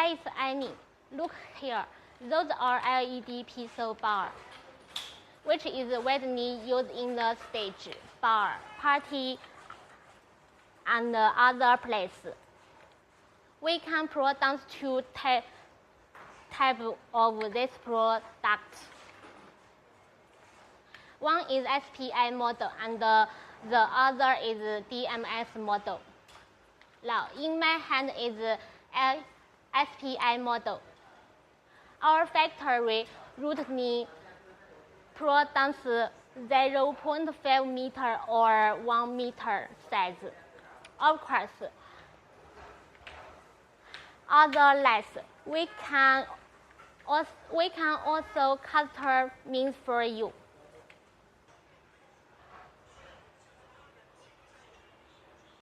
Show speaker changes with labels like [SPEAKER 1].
[SPEAKER 1] case any. Look here, those are LED pixel bar, which is widely used in the stage, bar, party, and other places. We can produce two types of this product. One is SPI model, and the other is DMS model. Now, in my hand is a SPI model. Our factory routinely produces 0.5 meter or 1 meter size. Of course, other less. We can also custom means for you.